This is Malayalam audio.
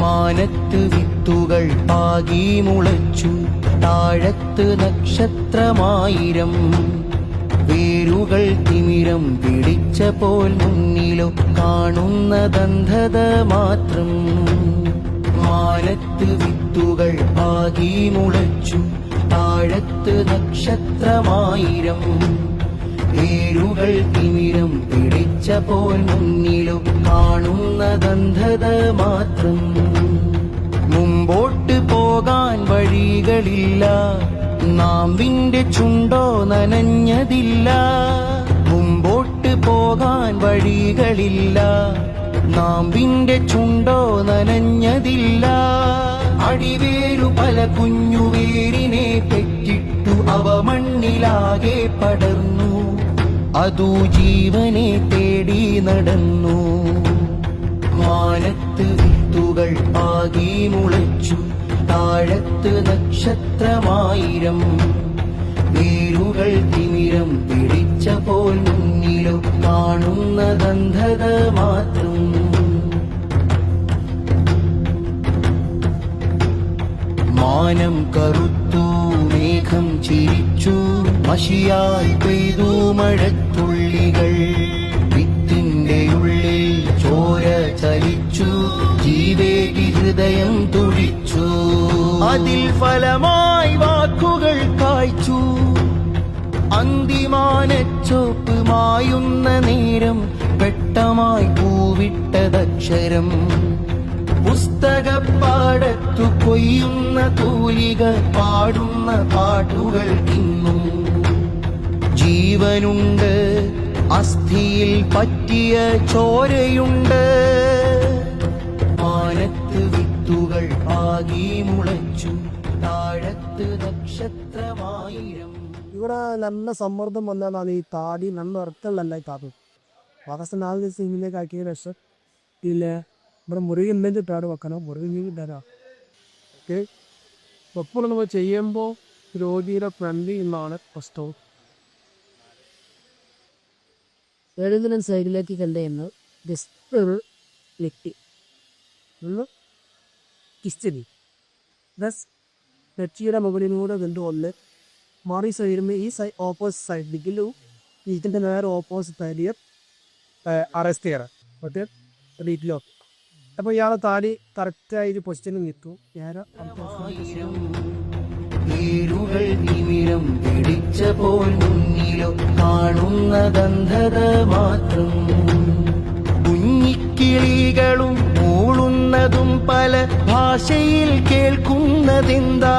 മാനത്ത് വിത്തുകൾ പാകി മുളച്ചു, താഴത്ത് നക്ഷത്രമായിരം. വേരുകൾ തിമിരം പിടിച്ച പോൽ മുന്നിലോ കാണുന്നതന്ധത മാത്രം. മാനത്ത് വിത്തുകൾ പാകി മുളച്ചു, താഴത്ത് നക്ഷത്രമായിരം. വേരുകൾ തിമിരം പിടിച്ച പോൽ മുന്നിലോ കാണുന്നതന്ധത മാത്രം. മുമ്പോട്ട് പോകാൻ വഴികളില്ല, നാമ്പിന്റെ ചുണ്ടോ നനഞ്ഞതില്ല. മുമ്പോട്ട് പോകാൻ വഴികളില്ല, നാമ്പിന്റെ ചുണ്ടോ നനഞ്ഞതില്ല. അടിവേരു പല കുഞ്ഞുവേരിനെ പെറ്റിട്ടു അവ മണ്ണിലാകെ പടർന്നു, അതു ജീവനെ തേടി നടന്നു. മാനത്ത് വിത്തുകൾ പാകി മുളച്ചു, താഴത്ത് നക്ഷത്രമായിരം. വേരുകൾ തിമിരം പിടിച്ച പോൽ മുന്നിലോ കാണുന്നതന്ധത മാത്രം. മാനം കറുത്തു, മേഘം ചിരിച്ചു, മഷിയായി പെയ്തു മഴത്തുള്ളികൾ. വിത്തിന്റെ ഉള്ളിൽ ചോര ചലിച്ചു, ജീവേകി ഹൃദയം തുടിച്ചു. അതിൽ ഫലമായി വാക്കുകൾ കായ്ച്ചു, അന്തിമാനച്ചോപ്പ് മായുന്ന നേരം വെട്ടമായി പൂവിട്ടതക്ഷരം. പുസ്തകപ്പാടത്തു കൊയ്യുന്ന തൂലിക പാടുന്ന പാട്ടുകൾ ഇന്നും ജീവനുണ്ട്, അസ്ഥിയിൽ പറ്റിയ ചോരയുണ്ട്. മാനത്ത് വിത്തുകൾ പാകി മുളച്ചു, താഴത്ത് നക്ഷത്രമായിരം. ഇവിടെ നല്ല സമ്മർദ്ദം വന്നതാണ് ഈ താടി നല്ല ഇറക്കമുള്ള താപം. പാകിസ്ഥാൻ 4 ദിവസം ഇങ്ങനെയൊക്കെ ആക്കിയ രസം ഇല്ല. ഇവിടെ മുറിയിൽ ഇട്ടാട് വെക്കണം, മുറിയിൽ ഇടാനാ. ഓക്കെ, എപ്പോഴും നമ്മൾ ചെയ്യുമ്പോൾ രോഗിയുടെ ഫ്രണ്ട്ലി എന്നാണ് പ്രശ്നവും. എഴുതുന്ന സൈഡിലേക്ക് കണ്ടെന്ന് കിസ്തി നെറ്റിയുടെ മുകളിലൂടെ കണ്ടുകൊണ്ട് മാറി സൈഡിൽ ഈ ഓപ്പോസിറ്റ് സൈഡിലേക്കും ഇതിൻ്റെ നേരെ ഓപ്പോസിറ്റ് സൈഡിൽ അറസ്റ്റ് ചെയ്യണം. ഓക്കെ, റീറ്റിലോ. അപ്പോൾ ഇയാളെ താടി കറക്റ്റായിട്ട് പൊസിഷനിൽ നിൽക്കും. വേരുകൾ തിമിരം പിടിച്ച പോൽ മുന്നിലോ കാണുന്നതന്ധത മാത്രം. കുഞ്ഞിക്കിളികളും മൂളുന്നതും പല ഭാഷയിൽ കേൾക്കുന്നതെന്താ?